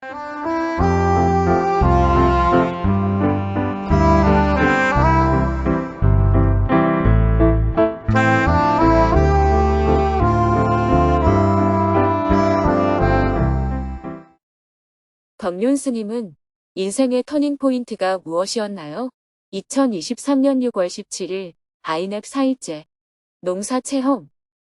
박륜 스님은 인생의 터닝포인트가 무엇이었나요? 2023년 6월 17일 아이넵 4일째 농사체험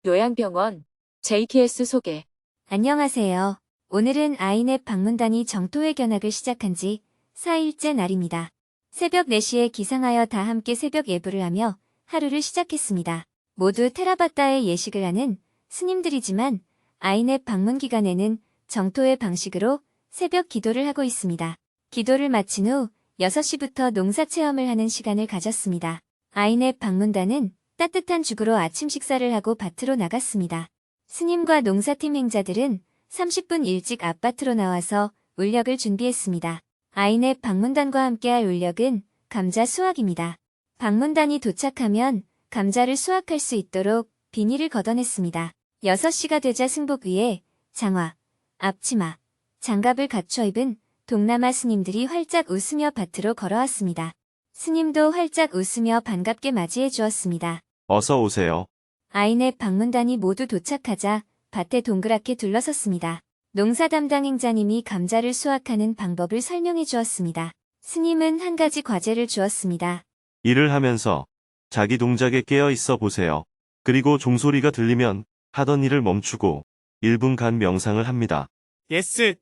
요양병원 JTS 소개. 안녕하세요. 오늘은 아이넵 방문단이 정토회 견학을 시작한 지 4일째 날입니다. 새벽 4시에 기상하여 다 함께 새벽 예불을 하며 하루를 시작했습니다. 모두 테라바타의 예식을 하는 스님들이지만 아이넵 방문 기간에는 정토회 방식으로 새벽 기도를 하고 있습니다. 기도를 마친 후 6시부터 농사체험을 하는 시간을 가졌습니다. 아이넵 방문단은 따뜻한 죽으로 아침 식사를 하고 밭으로 나갔습니다. 스님과 농사팀 행자들은 30분 일찍 앞밭으로 나와서 울력을 준비했습니다. 아이넵 방문단과 함께할 울력은 감자 수확입니다. 방문단이 도착하면 감자를 수확할 수 있도록 비닐을 걷어냈습니다. 6시가 되자 승복 위에 장화, 앞치마, 장갑을 갖춰 입은 동남아 스님들이 활짝 웃으며 밭으로 걸어왔습니다. 스님도 활짝 웃으며 반갑게 맞이해 주었습니다. 어서 오세요. 아이넵 방문단이 모두 도착하자 밭에 동그랗게 둘러섰습니다. 농사 담당 행자님이 감자를 수확하는 방법을 설명해 주었습니다. 스님은 한 가지 과제를 주었습니다. 일을 하면서 자기 동작에 깨어 있어 보세요. 그리고 종소리가 들리면 하던 일을 멈추고 1분간 명상을 합니다. 예스.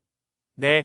네.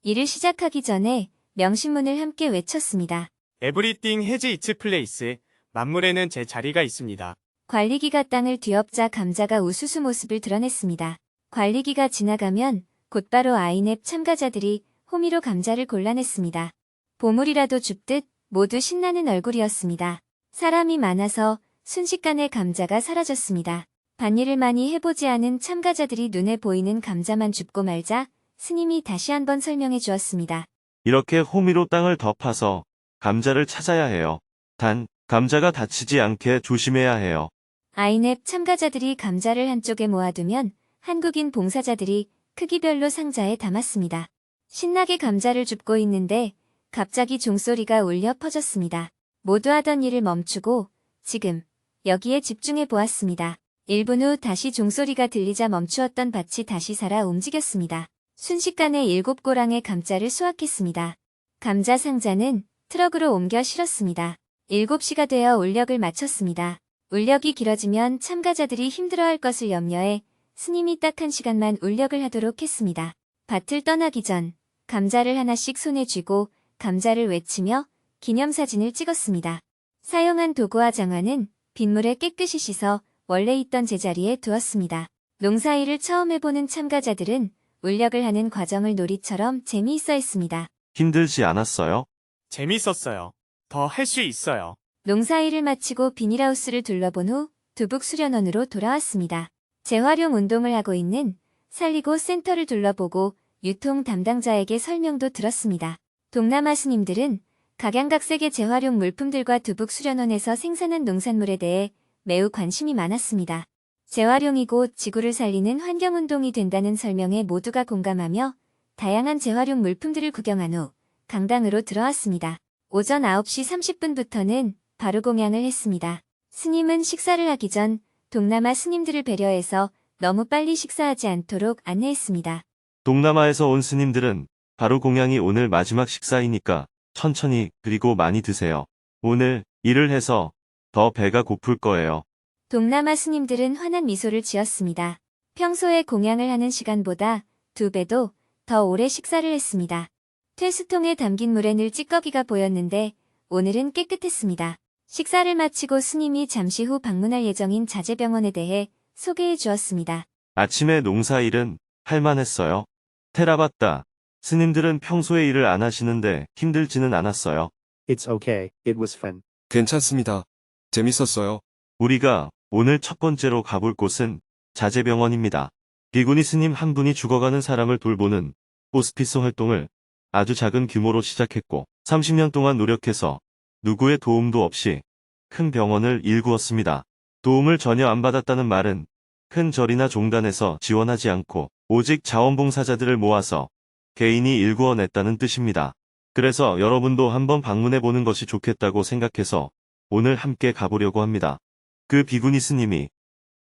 일을 시작하기 전에 명심문을 함께 외쳤습니다. Everything has its place. 만물에는 제 자리가 있습니다. 관리기가 땅을 뒤엎자 감자가 우수수 모습을 드러냈습니다. 관리기가 지나가면 곧바로 아이넵 참가자들이 호미로 감자를 골라냈습니다. 보물이라도 줍듯 모두 신나는 얼굴이었습니다. 사람이 많아서 순식간에 감자가 사라졌습니다. 밭일을 많이 해보지 않은 참가자들이 눈에 보이는 감자만 줍고 말자 스님이 다시 한번 설명해 주었습니다. 이렇게 호미로 땅을 덮어서 감자를 찾아야 해요. 단, 감자가 다치지 않게 조심해야 해요. 아이넵 참가자들이 감자를 한쪽에 모아두면 한국인 봉사자들이 크기별로 상자에 담았습니다. 신나게 감자를 줍고 있는데 갑자기 종소리가 울려 퍼졌습니다. 모두 하던 일을 멈추고 지금 여기에 집중해 보았습니다. 1분 후 다시 종소리가 들리자 멈추었던 밭이 다시 살아 움직였습니다. 순식간에 7고랑의 감자를 수확했습니다. 감자 상자는 트럭으로 옮겨 실었습니다. 7시가 되어 울력을 마쳤습니다. 울력이 길어지면 참가자들이 힘들어할 것을 염려해 스님이 딱 1시간만 울력을 하도록 했습니다. 밭을 떠나기 전 감자를 하나씩 손에 쥐고 감자를 외치며 기념사진을 찍었습니다. 사용한 도구와 장화는 빗물에 깨끗이 씻어 원래 있던 제자리에 두었습니다. 농사일을 처음 해보는 참가자들은 울력을 하는 과정을 놀이처럼 재미있어 했습니다. 힘들지 않았어요? 재밌었어요. 더 할 수 있어요. 농사일을 마치고 비닐하우스를 둘러본 후 두북 수련원으로 돌아왔습니다. 재활용 운동을 하고 있는 살리고 센터를 둘러보고 유통 담당자에게 설명도 들었습니다. 동남아 스님들은 각양각색의 재활용 물품들과 두북 수련원에서 생산한 농산물에 대해 매우 관심이 많았습니다. 재활용이고 지구를 살리는 환경운동이 된다는 설명에 모두가 공감하며 다양한 재활용 물품들을 구경한 후 강당으로 들어왔습니다. 오전 9시 30분부터는 바루공양을 했습니다. 스님은 식사를 하기 전 동남아 스님들을 배려해서 너무 빨리 식사하지 않도록 안내했습니다. 동남아에서 온 스님들은 바로 공양이 오늘 마지막 식사이니까 천천히 그리고 많이 드세요. 오늘 일을 해서 더 배가 고플 거예요. 동남아 스님들은 환한 미소를 지었습니다. 평소에 공양을 하는 시간보다 2배도 더 오래 식사를 했습니다. 퇴수통에 담긴 물에 늘 찌꺼기가 보였는데 오늘은 깨끗했습니다. 식사를 마치고 스님이 잠시 후 방문할 예정인 자재병원에 대해 소개해 주었습니다. 아침에 농사일은 할만했어요. 테라바타. 스님들은 평소에 일을 안 하시는데 힘들지는 않았어요. It's okay, it was fun. 괜찮습니다. 재밌었어요. 우리가 오늘 첫 번째로 가볼 곳은 자재병원입니다. 비구니 스님 한 분이 죽어가는 사람을 돌보는 호스피스 활동을 아주 작은 규모로 시작했고 30년 동안 노력해서 누구의 도움도 없이 큰 병원을 일구었습니다. 도움을 전혀 안 받았다는 말은 큰 절이나 종단에서 지원하지 않고 오직 자원봉사자들을 모아서 개인이 일구어냈다는 뜻입니다. 그래서 여러분도 한번 방문해 보는 것이 좋겠다고 생각해서 오늘 함께 가보려고 합니다. 그 비구니 스님이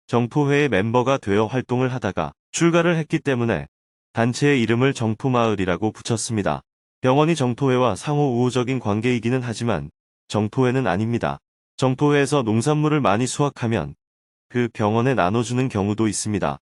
정토회의 멤버가 되어 활동을 하다가 출가를 했기 때문에 단체의 이름을 정토마을이라고 붙였습니다. 병원이 정토회와 상호 우호적인 관계이기는 하지만 정토회는 아닙니다. 정토회에서 농산물을 많이 수확하면 그 병원에 나눠주는 경우도 있습니다.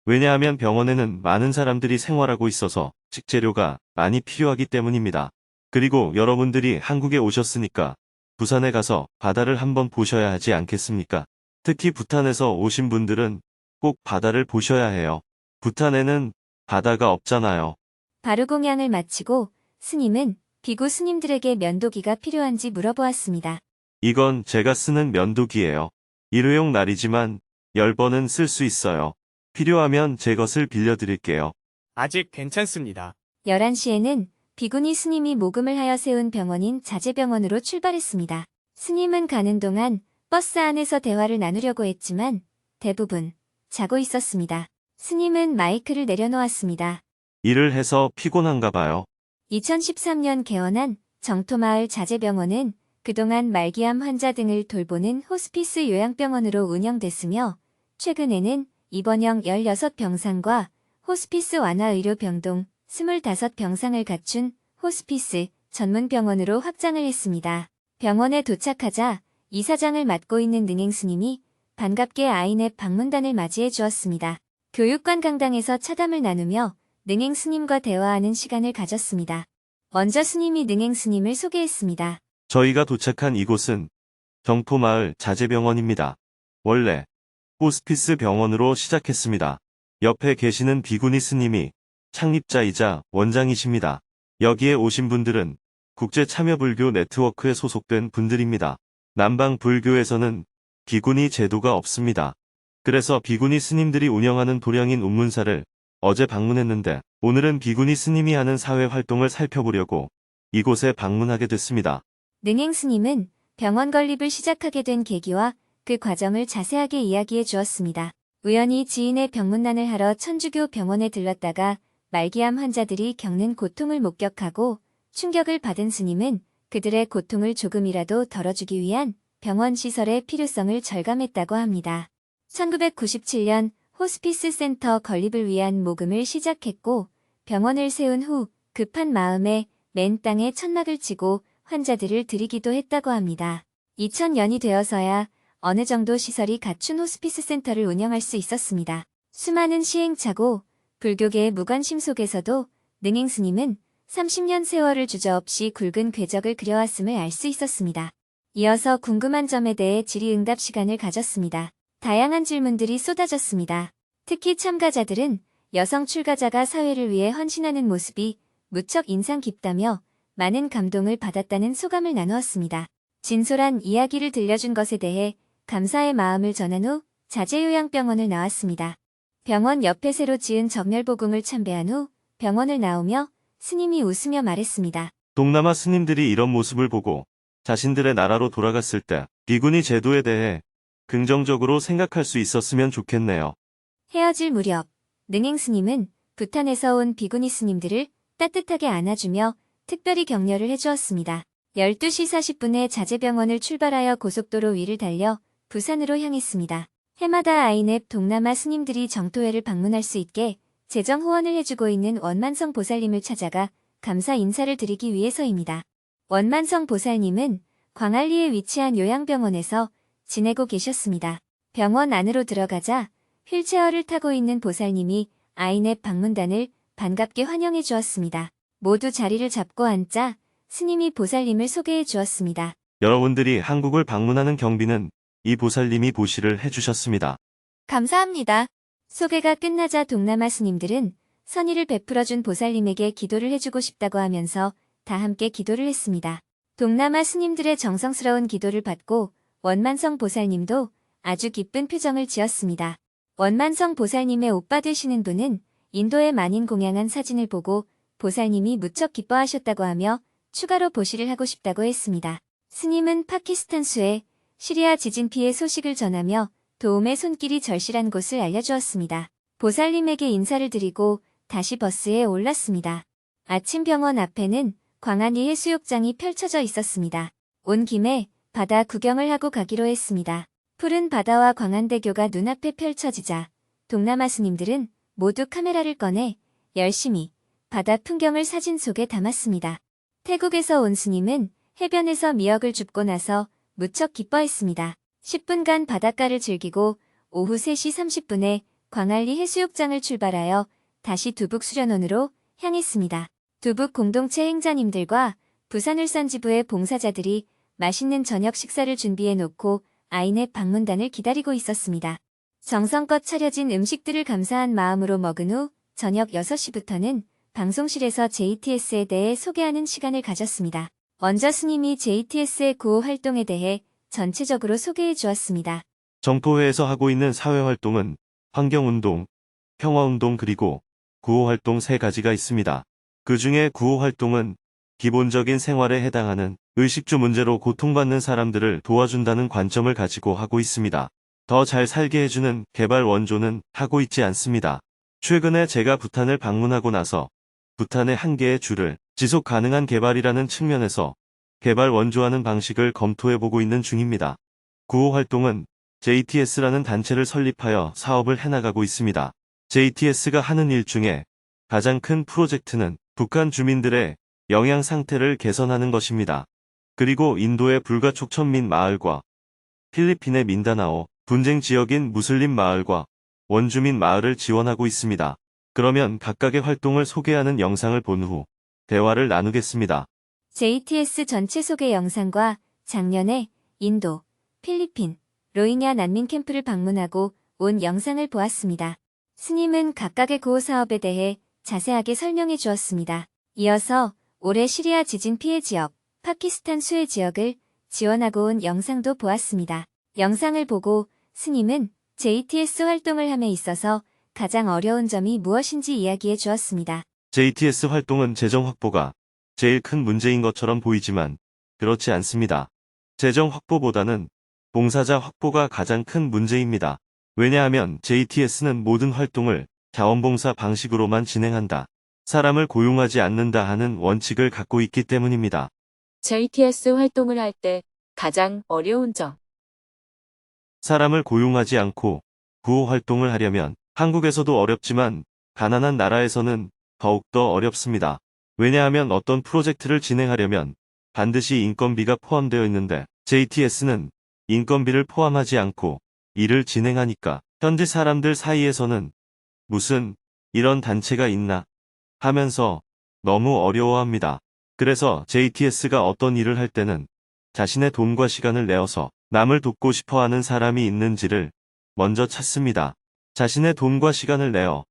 왜냐하면 병원에는 많은 사람들이 생활하고 있어서 식재료가 많이 필요하기 때문입니다. 그리고 여러분들이 한국에 오셨으니까 부산에 가서 바다를 한번 보셔야 하지 않겠습니까? 특히 부탄에서 오신 분들은 꼭 바다를 보셔야 해요. 부탄에는 바다가 없잖아요. 바루공양을 마치고 스님은 비구 스님들에게 면도기가 필요한지 물어보았습니다. 이건 제가 쓰는 면도기예요. 일회용 날이지만 10번은 쓸 수 있어요. 필요하면 제 것을 빌려드릴게요. 아직 괜찮습니다. 11시에는 비구니 스님이 모금을 하여 세운 병원인 자제병원으로 출발했습니다. 스님은 가는 동안 버스 안에서 대화를 나누려고 했지만 대부분 자고 있었습니다. 스님은 마이크를 내려놓았습니다. 일을 해서 피곤한가 봐요. 2013년 개원한 정토마을 자제병원은 그동안 말기암 환자 등을 돌보는 호스피스 요양병원으로 운영됐으며 최근에는 입원형 16병상과 호스피스 완화 의료 병동 25병상을 갖춘 호스피스 전문 병원으로 확장을 했습니다. 병원에 도착하자 이사장을 맡고 있는 능행 스님이 반갑게 아이넷 방문단을 맞이해 주었습니다. 교육관 강당에서 차담을 나누며 능행 스님과 대화하는 시간을 가졌습니다. 먼저 스님이 능행 스님을 소개했습니다. 저희가 도착한 이곳은 정토마을 자제병원입니다. 원래 호스피스 병원으로 시작했습니다. 옆에 계시는 비구니 스님이 창립자이자 원장이십니다. 여기에 오신 분들은 국제참여불교 네트워크에 소속된 분들입니다. 남방 불교에서는 비구니 제도가 없습니다. 그래서 비구니 스님들이 운영하는 도량인 운문사를 어제 방문했는데 오늘은 비구니 스님이 하는 사회 활동을 살펴보려고 이곳에 방문하게 됐습니다. 능행 스님은 병원 건립을 시작하게 된 계기와 그 과정을 자세하게 이야기해 주었습니다. 우연히 지인의 병문난을 하러 천주교 병원에 들렀다가 말기암 환자들이 겪는 고통을 목격하고 충격을 받은 스님은 그들의 고통을 조금이라도 덜어주기 위한 병원 시설의 필요성을 절감했다고 합니다. 1997년 호스피스 센터 건립을 위한 모금을 시작했고 병원을 세운 후 급한 마음에 맨 땅에 천막을 치고 환자들을 드리기도 했다고 합니다. 2000년이 되어서야 어느 정도 시설이 갖춘 호스피스 센터를 운영할 수 있었습니다. 수많은 시행착오, 불교계의 무관심 속에서도 능행 스님은 30년 세월을 주저없이 굵은 궤적을 그려왔음을 알 수 있었습니다. 이어서 궁금한 점에 대해 질의응답 시간을 가졌습니다. 다양한 질문들이 쏟아졌습니다. 특히 참가자들은 여성 출가자가 사회를 위해 헌신하는 모습이 무척 인상 깊다며 많은 감동을 받았다는 소감을 나누었습니다. 진솔한 이야기를 들려준 것에 대해 감사의 마음을 전한 후 자제요양병원을 나왔습니다. 병원 옆에 새로 지은 정렬복음을 참배한 후 병원을 나오며 스님이 웃으며 말했습니다. 동남아 스님들이 이런 모습을 보고 자신들의 나라로 돌아갔을 때 비구니 제도에 대해 긍정적으로 생각할 수 있었으면 좋겠네요. 헤어질 무렵 능행 스님은 부탄에서 온 비구니 스님들을 따뜻하게 안아주며 특별히 격려를 해주었습니다. 12시 40분에 자제병원을 출발하여 고속도로 위를 달려 부산으로 향했습니다. 해마다 아이넵 동남아 스님들이 정토회를 방문할 수 있게 재정 후원을 해주고 있는 원만성 보살님을 찾아가 감사 인사를 드리기 위해서입니다. 원만성 보살님은 광안리에 위치한 요양병원에서 지내고 계셨습니다. 병원 안으로 들어가자 휠체어를 타고 있는 보살님이 아이넵 방문단을 반갑게 환영해 주었습니다. 모두 자리를 잡고 앉자 스님이 보살님을 소개해 주었습니다. 여러분들이 한국을 방문하는 경비는 이 보살님이 보시를 해주셨습니다. 감사합니다. 소개가 끝나자 동남아 스님들은 선의를 베풀어준 보살님에게 기도를 해주고 싶다고 하면서 다 함께 기도를 했습니다. 동남아 스님들의 정성스러운 기도를 받고 원만성 보살님도 아주 기쁜 표정을 지었습니다. 원만성 보살님의 오빠 되시는 분은 인도에 만인 공양한 사진을 보고 보살님이 무척 기뻐하셨다고 하며 추가로 보시를 하고 싶다고 했습니다. 스님은 파키스탄 수에 시리아 지진 피해 소식을 전하며 도움의 손길이 절실한 곳을 알려주었습니다. 보살님에게 인사를 드리고 다시 버스에 올랐습니다. 아침 병원 앞에는 광안리 해수욕장이 펼쳐져 있었습니다. 온 김에 바다 구경을 하고 가기로 했습니다. 푸른 바다와 광안대교가 눈앞에 펼쳐지자 동남아 스님들은 모두 카메라를 꺼내 열심히 바다 풍경을 사진 속에 담았습니다. 태국에서 온 스님은 해변에서 미역을 줍고 나서 무척 기뻐했습니다. 10분간 바닷가를 즐기고 오후 3시 30분에 광안리 해수욕장을 출발하여 다시 두북 수련원으로 향했습니다. 두북 공동체 행자님들과 부산울산지부의 봉사자들이 맛있는 저녁 식사를 준비해 놓고 아이넷 방문단을 기다리고 있었습니다. 정성껏 차려진 음식들을 감사한 마음으로 먹은 후 저녁 6시부터는 방송실에서 JTS에 대해 소개하는 시간을 가졌습니다. 먼저 스님이 JTS의 구호 활동에 대해 전체적으로 소개해 주었습니다. 정토회에서 하고 있는 사회활동은 환경운동, 평화운동 그리고 구호활동 3가지가 있습니다. 그 중에 구호활동은 기본적인 생활에 해당하는 의식주 문제로 고통받는 사람들을 도와준다는 관점을 가지고 하고 있습니다. 더 잘 살게 해주는 개발 원조는 하고 있지 않습니다. 최근에 제가 부탄을 방문하고 나서 부탄의 한계의 줄을 지속 가능한 개발이라는 측면에서 개발 원조하는 방식을 검토해보고 있는 중입니다. 구호활동은 JTS라는 단체를 설립하여 사업을 해나가고 있습니다. JTS가 하는 일 중에 가장 큰 프로젝트는 북한 주민들의 영양 상태를 개선하는 것입니다. 그리고 인도의 불가촉천민 마을과 필리핀의 민다나오, 분쟁 지역인 무슬림 마을과 원주민 마을을 지원하고 있습니다. 그러면 각각의 활동을 소개하는 영상을 본 후 대화를 나누겠습니다. JTS 전체 소개 영상과 작년에 인도, 필리핀, 로힝야 난민 캠프를 방문하고 온 영상을 보았습니다. 스님은 각각의 구호 사업에 대해 자세하게 설명해 주었습니다. 이어서 올해 시리아 지진 피해 지역, 파키스탄 수해 지역을 지원하고 온 영상도 보았습니다. 영상을 보고 스님은 JTS 활동을 함에 있어서 가장 어려운 점이 무엇인지 이야기해 주었습니다. JTS 활동은 재정 확보가 제일 큰 문제인 것처럼 보이지만 그렇지 않습니다. 재정 확보보다는 봉사자 확보가 가장 큰 문제입니다. 왜냐하면 JTS는 모든 활동을 자원봉사 방식으로만 진행한다. 사람을 고용하지 않는다 하는 원칙을 갖고 있기 때문입니다. JTS 활동을 할 때 가장 어려운 점. 사람을 고용하지 않고 구호 활동을 하려면 한국에서도 어렵지만 가난한 나라에서는 더욱더 어렵습니다. 왜냐하면 어떤 프로젝트를 진행하려면 반드시 인건비가 포함되어 있는데 JTS는 인건비를 포함하지 않고 일을 진행하니까 현지 사람들 사이에서는 무슨 이런 단체가 있나 하면서 너무 어려워합니다. 그래서 JTS가 어떤 일을 할 때는 자신의 돈과 시간을 내어서 남을 돕고 싶어하는 사람이 있는지를 먼저 찾습니다. 자신의 돈과 시간을 내어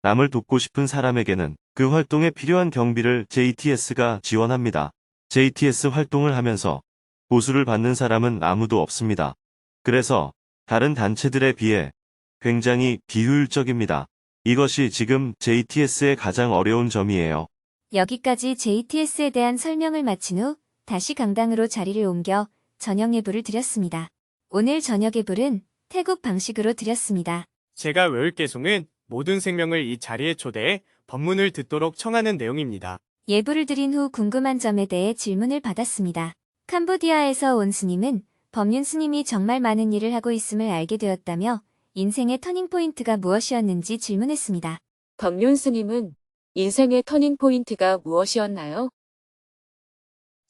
남을 돕고 싶은 사람에게는 그 활동에 필요한 경비를 JTS가 지원합니다. JTS 활동을 하면서 보수를 받는 사람은 아무도 없습니다. 그래서 다른 단체들에 비해 굉장히 비효율적입니다. 이것이 지금 JTS의 가장 어려운 점이에요. 여기까지 JTS에 대한 설명을 마친 후 다시 강당으로 자리를 옮겨 저녁 예불을 드렸습니다. 오늘 저녁 예불은 태국 방식으로 드렸습니다. 제가 외울 계송은 모든 생명을 이 자리에 초대해 법문을 듣도록 청하는 내용입니다. 예불을 드린 후 궁금한 점에 대해 질문을 받았습니다. 캄보디아에서 온 스님은 법륜 스님이 정말 많은 일을 하고 있음을 알게 되었다며 인생의 터닝포인트가 무엇이었는지 질문했습니다. 법륜 스님은 인생의 터닝포인트가 무엇이었나요?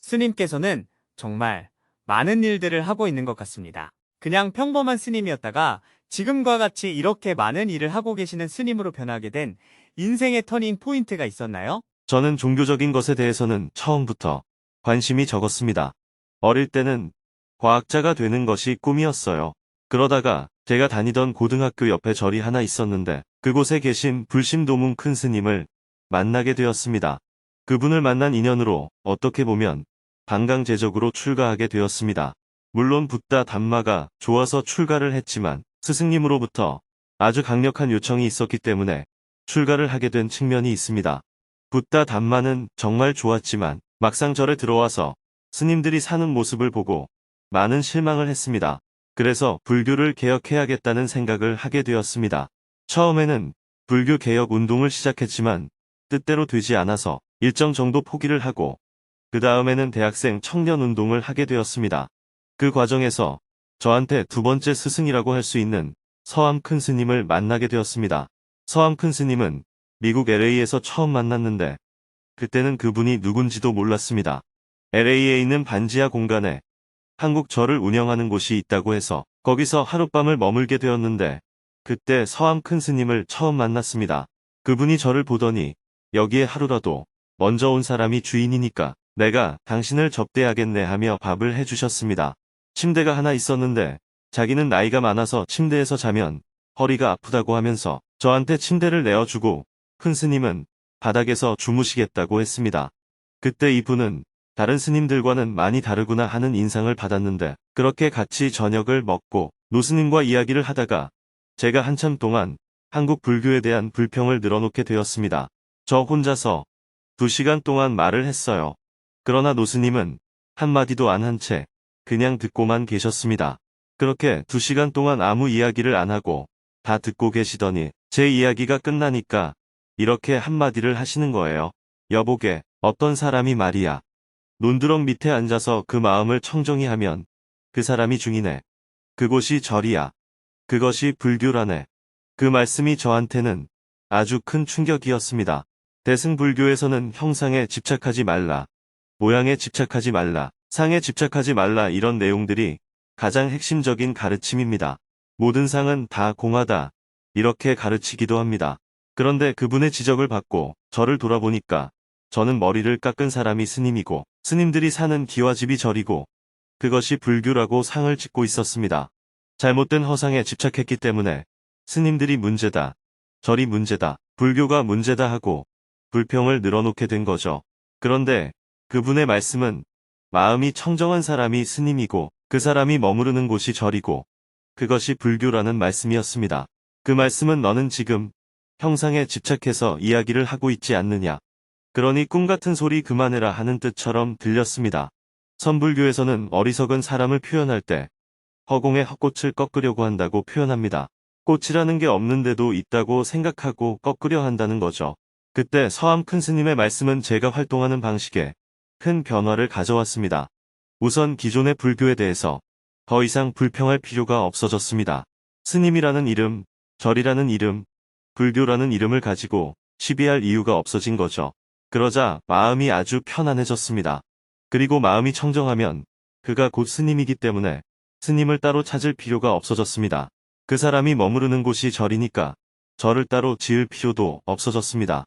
스님께서는 정말 많은 일들을 하고 있는 것 같습니다. 그냥 평범한 스님이었다가 지금과 같이 이렇게 많은 일을 하고 계시는 스님으로 변하게 된 인생의 터닝 포인트가 있었나요? 저는 종교적인 것에 대해서는 처음부터 관심이 적었습니다. 어릴 때는 과학자가 되는 것이 꿈이었어요. 그러다가 제가 다니던 고등학교 옆에 절이 하나 있었는데 그곳에 계신 불심도문 큰 스님을 만나게 되었습니다. 그분을 만난 인연으로 어떻게 보면 반강제적으로 출가하게 되었습니다. 물론 붓다 담마가 좋아서 출가를 했지만 스승님으로부터 아주 강력한 요청이 있었기 때문에 출가를 하게 된 측면이 있습니다. 붓다 담마는 정말 좋았지만 막상 절에 들어와서 스님들이 사는 모습을 보고 많은 실망을 했습니다. 그래서 불교를 개혁해야겠다는 생각을 하게 되었습니다. 처음에는 불교 개혁 운동을 시작했지만 뜻대로 되지 않아서 일정 정도 포기를 하고 그 다음에는 대학생 청년 운동을 하게 되었습니다. 그 과정에서 저한테 두 번째 스승이라고 할 수 있는 서암 큰 스님을 만나게 되었습니다. 서암 큰 스님은 미국 LA에서 처음 만났는데 그때는 그분이 누군지도 몰랐습니다. LA에 있는 반지하 공간에 한국 절을 운영하는 곳이 있다고 해서 거기서 하룻밤을 머물게 되었는데 그때 서암 큰 스님을 처음 만났습니다. 그분이 저를 보더니 여기에 하루라도 먼저 온 사람이 주인이니까 내가 당신을 접대하겠네 하며 밥을 해주셨습니다. 침대가 하나 있었는데 자기는 나이가 많아서 침대에서 자면 허리가 아프다고 하면서 저한테 침대를 내어주고 큰 스님은 바닥에서 주무시겠다고 했습니다. 그때 이분은 다른 스님들과는 많이 다르구나 하는 인상을 받았는데 그렇게 같이 저녁을 먹고 노스님과 이야기를 하다가 제가 한참 동안 한국 불교에 대한 불평을 늘어놓게 되었습니다. 저 혼자서 2시간 동안 말을 했어요. 그러나 노스님은 한마디도 안 한 채 그냥 듣고만 계셨습니다. 그렇게 2시간 동안 아무 이야기를 안 하고 다 듣고 계시더니 제 이야기가 끝나니까 이렇게 한마디를 하시는 거예요. 여보게, 어떤 사람이 말이야. 논두렁 밑에 앉아서 그 마음을 청정히 하면 그 사람이 중이네. 그곳이 절이야. 그것이 불교라네. 그 말씀이 저한테는 아주 큰 충격이었습니다. 대승불교에서는 형상에 집착하지 말라. 모양에 집착하지 말라. 상에 집착하지 말라 이런 내용들이 가장 핵심적인 가르침입니다. 모든 상은 다 공하다. 이렇게 가르치기도 합니다. 그런데 그분의 지적을 받고 저를 돌아보니까 저는 머리를 깎은 사람이 스님이고 스님들이 사는 기와집이 절이고 그것이 불교라고 상을 짓고 있었습니다. 잘못된 허상에 집착했기 때문에 스님들이 문제다. 절이 문제다. 불교가 문제다 하고 불평을 늘어놓게 된 거죠. 그런데 그분의 말씀은 마음이 청정한 사람이 스님이고 그 사람이 머무르는 곳이 절이고 그것이 불교라는 말씀이었습니다. 그 말씀은 너는 지금 형상에 집착해서 이야기를 하고 있지 않느냐. 그러니 꿈같은 소리 그만해라 하는 뜻처럼 들렸습니다. 선불교에서는 어리석은 사람을 표현할 때 허공에 헛꽃을 꺾으려고 한다고 표현합니다. 꽃이라는 게 없는데도 있다고 생각하고 꺾으려 한다는 거죠. 그때 서암 큰 스님의 말씀은 제가 활동하는 방식에 큰 변화를 가져왔습니다. 우선 기존의 불교에 대해서 더 이상 불평할 필요가 없어졌습니다. 스님이라는 이름, 절이라는 이름, 불교라는 이름을 가지고 시비할 이유가 없어진 거죠. 그러자 마음이 아주 편안해졌습니다. 그리고 마음이 청정하면 그가 곧 스님이기 때문에 스님을 따로 찾을 필요가 없어졌습니다. 그 사람이 머무르는 곳이 절이니까 절을 따로 지을 필요도 없어졌습니다.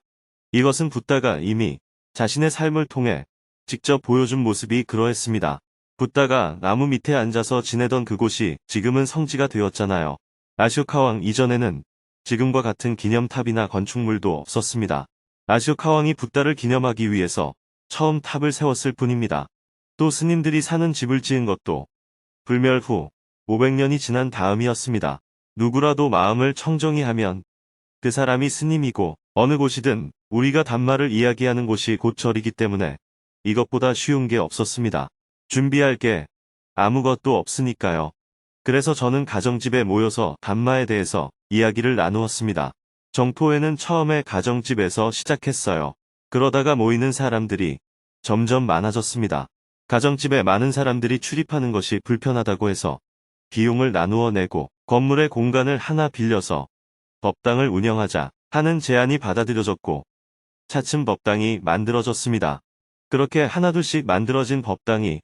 이것은 붓다가 이미 자신의 삶을 통해 직접 보여준 모습이 그러했습니다. 붓다가 나무 밑에 앉아서 지내던 그곳이 지금은 성지가 되었잖아요. 아쇼카왕 이전에는 지금과 같은 기념탑이나 건축물도 없었습니다. 아쇼카왕이 붓다를 기념하기 위해서 처음 탑을 세웠을 뿐입니다. 또 스님들이 사는 집을 지은 것도 불멸 후 500년이 지난 다음이었습니다. 누구라도 마음을 청정히 하면 그 사람이 스님이고 어느 곳이든 우리가 단말을 이야기하는 곳이 곧 절이기 때문에 이것보다 쉬운 게 없었습니다. 준비할 게 아무것도 없으니까요. 그래서 저는 가정집에 모여서 단마에 대해서 이야기를 나누었습니다. 정토회는 처음에 가정집에서 시작했어요. 그러다가 모이는 사람들이 점점 많아졌습니다. 가정집에 많은 사람들이 출입하는 것이 불편하다고 해서 비용을 나누어 내고 건물의 공간을 하나 빌려서 법당을 운영하자 하는 제안이 받아들여졌고 차츰 법당이 만들어졌습니다. 그렇게 하나둘씩 만들어진 법당이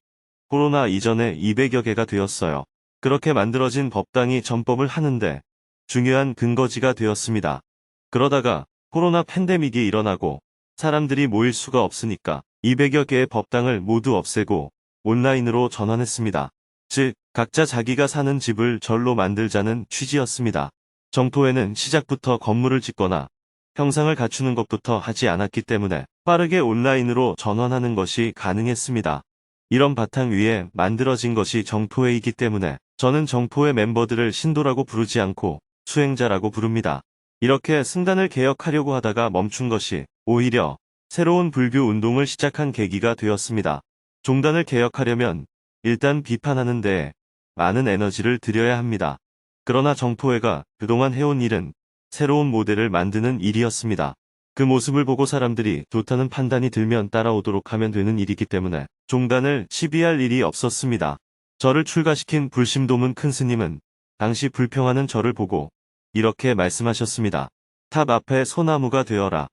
코로나 이전에 200여 개가 되었어요. 그렇게 만들어진 법당이 전법을 하는데 중요한 근거지가 되었습니다. 그러다가 코로나 팬데믹이 일어나고 사람들이 모일 수가 없으니까 200여 개의 법당을 모두 없애고 온라인으로 전환했습니다. 즉, 각자 자기가 사는 집을 절로 만들자는 취지였습니다. 정토회는 시작부터 건물을 짓거나 형상을 갖추는 것부터 하지 않았기 때문에 빠르게 온라인으로 전환하는 것이 가능했습니다. 이런 바탕 위에 만들어진 것이 정토회이기 때문에 저는 정토회 멤버들을 신도라고 부르지 않고 수행자라고 부릅니다. 이렇게 승단을 개혁하려고 하다가 멈춘 것이 오히려 새로운 불교 운동을 시작한 계기가 되었습니다. 종단을 개혁하려면 일단 비판하는 데에 많은 에너지를 들여야 합니다. 그러나 정토회가 그동안 해온 일은 새로운 모델을 만드는 일이었습니다. 그 모습을 보고 사람들이 좋다는 판단이 들면 따라오도록 하면 되는 일이기 때문에 종단을 시비할 일이 없었습니다. 저를 출가시킨 불심도문 큰 스님은 당시 불평하는 저를 보고 이렇게 말씀하셨습니다. 탑 앞에 소나무가 되어라.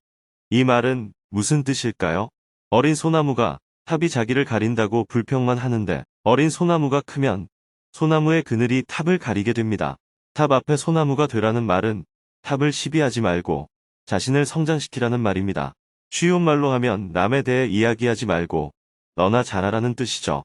이 말은 무슨 뜻일까요? 어린 소나무가 탑이 자기를 가린다고 불평만 하는데 어린 소나무가 크면 소나무의 그늘이 탑을 가리게 됩니다. 탑 앞에 소나무가 되라는 말은 탑을 시비하지 말고 자신을 성장시키라는 말입니다. 쉬운 말로 하면 남에 대해 이야기하지 말고 너나 잘하라는 뜻이죠.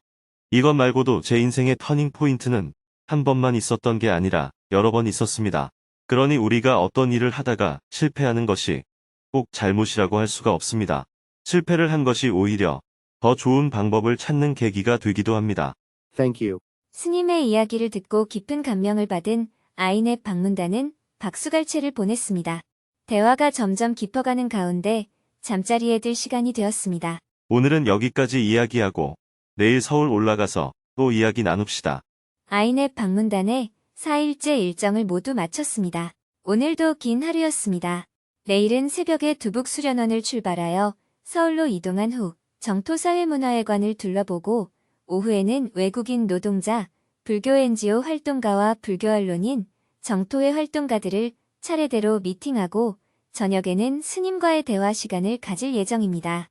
이것 말고도 제 인생의 터닝 포인트는 한 번만 있었던 게 아니라 여러 번 있었습니다. 그러니 우리가 어떤 일을 하다가 실패하는 것이 꼭 잘못이라고 할 수가 없습니다. 실패를 한 것이 오히려 더 좋은 방법을 찾는 계기가 되기도 합니다. Thank you. 스님의 이야기를 듣고 깊은 감명을 받은 아이넷 방문단은 박수갈채를 보냈습니다. 대화가 점점 깊어가는 가운데 잠자리에 들 시간이 되었습니다. 오늘은 여기까지 이야기하고 내일 서울 올라가서 또 이야기 나눕시다. 아이넷 방문단의 4일째 일정을 모두 마쳤습니다. 오늘도 긴 하루였습니다. 내일은 새벽에 두북 수련원을 출발하여 서울로 이동한 후 정토사회문화회관을 둘러보고 오후에는 외국인 노동자, 불교 NGO 활동가와 불교 언론인, 정토회 활동가들을 차례대로 미팅하고 저녁에는 스님과의 대화 시간을 가질 예정입니다.